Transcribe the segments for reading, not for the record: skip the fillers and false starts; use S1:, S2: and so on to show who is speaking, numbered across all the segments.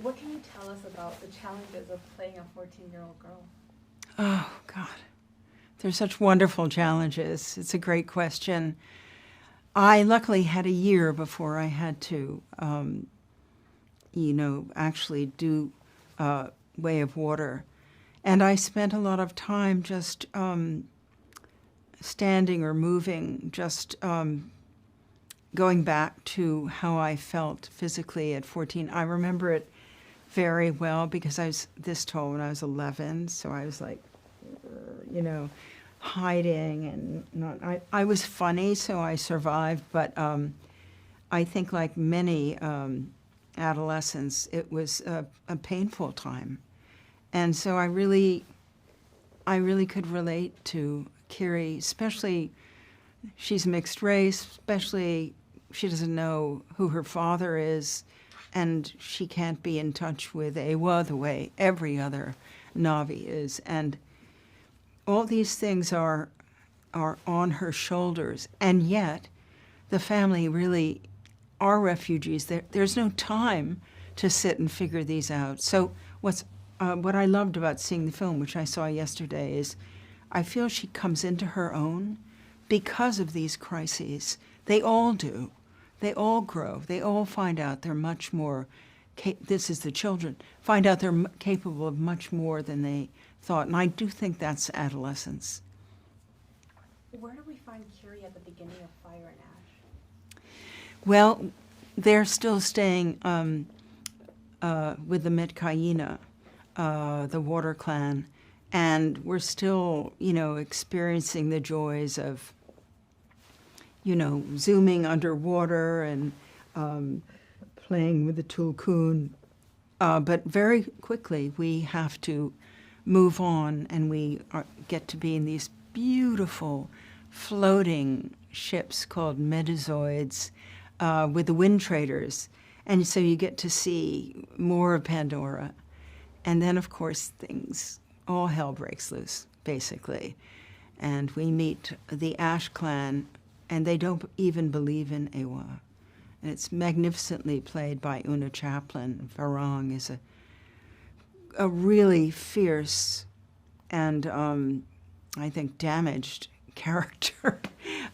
S1: What can you tell us about the challenges of playing a 14-year-old girl?
S2: Oh, God. There's such wonderful challenges. It's a great question. I luckily had a year before I had to, actually do Way of Water. And I spent a lot of time just standing or moving, just going back to how I felt physically at 14. I remember it very well because I was this tall when I was 11, so I was like, hiding and not. I was funny, so I survived, but I think like many adolescents, it was a painful time. And so I really could relate to Kiri, especially she's mixed race, especially she doesn't know who her father is, and she can't be in touch with Eywa the way every other Navi is. And all these things are on her shoulders, and yet the family really are refugees. There's no time to sit and figure these out. So what I loved about seeing the film, which I saw yesterday, is I feel she comes into her own because of these crises. They all do. They all grow. They all find out they're much more, this is the children, find out they're capable of much more than they thought. And I do think that's adolescence.
S1: Where do we find Kiri at the beginning of Fire and Ash?
S2: Well, they're still staying with the Metkayina, the Water Clan, and we're still, experiencing the joys of, zooming underwater and playing with the tulkun. But very quickly we have to move on, and we get to be in these beautiful floating ships called Medusoids with the wind traders. And so you get to see more of Pandora. And then, of course, all hell breaks loose, basically. And we meet the Ash clan, and they don't even believe in Eywa. And it's magnificently played by Una Chaplin. Varang is a really fierce and, I think, damaged character.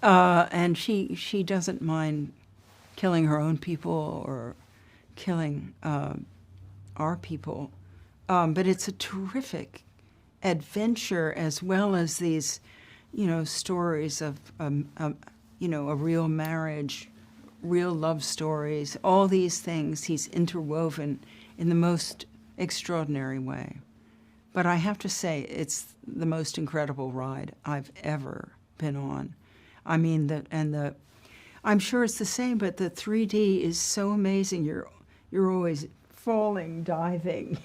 S2: And she doesn't mind killing her own people or killing our people. But it's a terrific adventure, as well as these, stories of, a real marriage, real love stories, all these things he's interwoven in the most extraordinary way. But I have to say, it's the most incredible ride I've ever been on. I mean, I'm sure it's the same, but the 3D is so amazing. You're always falling, diving,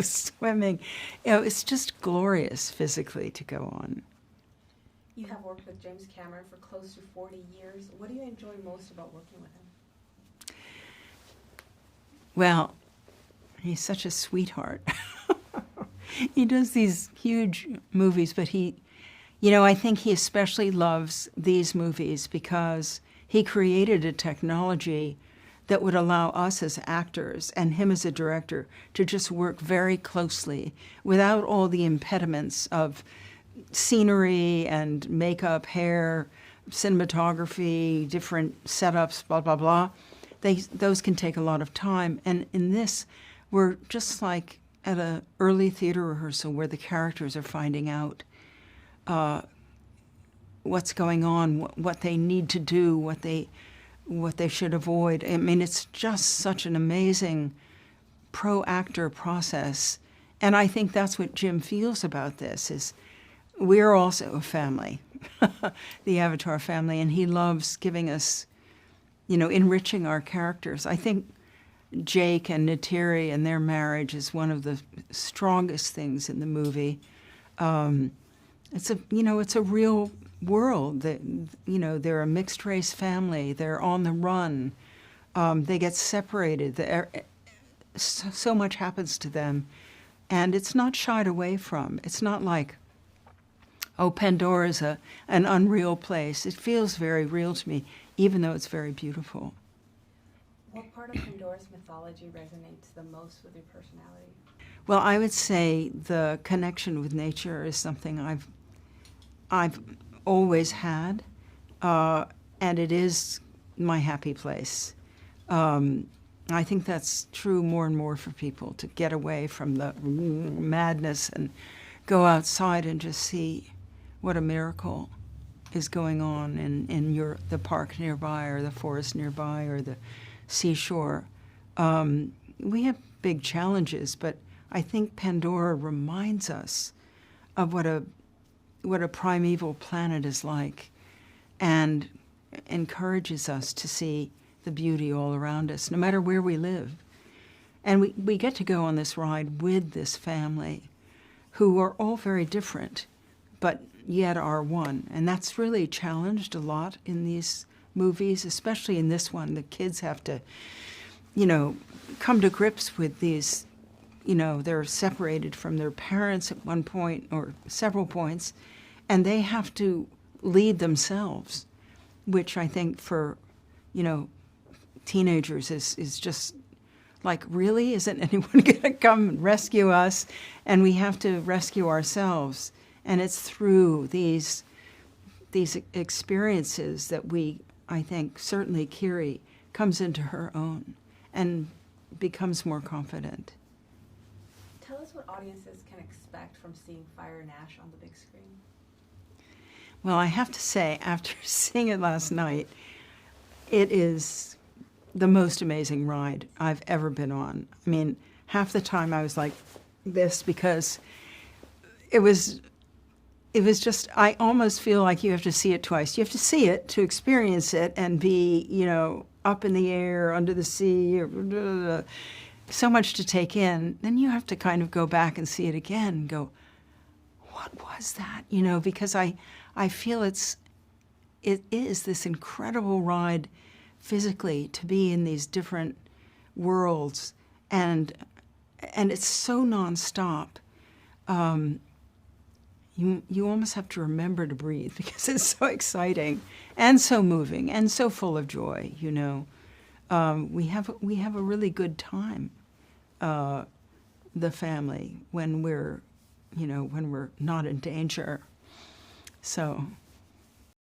S2: swimming. It's just glorious physically to go on.
S1: You have worked with James Cameron for close to 40 years. What do you enjoy most about working with him?
S2: Well, he's such a sweetheart. He does these huge movies, but I think he especially loves these movies because he created a technology that would allow us as actors and him as a director to just work very closely without all the impediments of scenery and makeup, hair, cinematography, different setups, blah, blah, blah. Those can take a lot of time. And in this, we're just like at an early theater rehearsal where the characters are finding out what's going on, what they need to do, what they should avoid. I mean, it's just such an amazing pro-actor process. And I think that's what Jim feels about this, is we're also a family, the Avatar family, and he loves giving us, enriching our characters. I think Jake and Neytiri and their marriage is one of the strongest things in the movie. It's a real world that, they're a mixed race family. They're on the run. They get separated. So much happens to them, and it's not shied away from. It's not like, Pandora's an unreal place. It feels very real to me, even though it's very beautiful.
S1: What part of Pandora's mythology resonates the most with your personality?
S2: Well, I would say the connection with nature is something I've always had, and it is my happy place. I think that's true more and more for people, to get away from the madness and go outside and just see what a miracle is going on in the park nearby, or the forest nearby, or the seashore. We have big challenges, but I think Pandora reminds us of what a primeval planet is like, and encourages us to see the beauty all around us, no matter where we live. And we get to go on this ride with this family, who are all very different, but yet are one. And that's really challenged a lot in these movies, especially in this one. The kids have to, come to grips with these, they're separated from their parents at one point or several points, and they have to lead themselves, which I think for, teenagers is just like, really? Isn't anyone going to come and rescue us? And we have to rescue ourselves. And it's through these experiences that I think, certainly Kiri comes into her own and becomes more confident.
S1: Tell us what audiences can expect from seeing Fire and Ash on the big screen.
S2: Well, I have to say, after seeing it last night, it is the most amazing ride I've ever been on. I mean, half the time I was like this, because it was just, I almost feel like you have to see it twice. You have to see it to experience it and be, up in the air, under the sea, or so much to take in. Then you have to kind of go back and see it again and go, what was that? Because I feel it is this incredible ride physically, to be in these different worlds, and it's so nonstop. You almost have to remember to breathe, because it's so exciting and so moving and so full of joy. We have a really good time, the family, when we're not in danger. So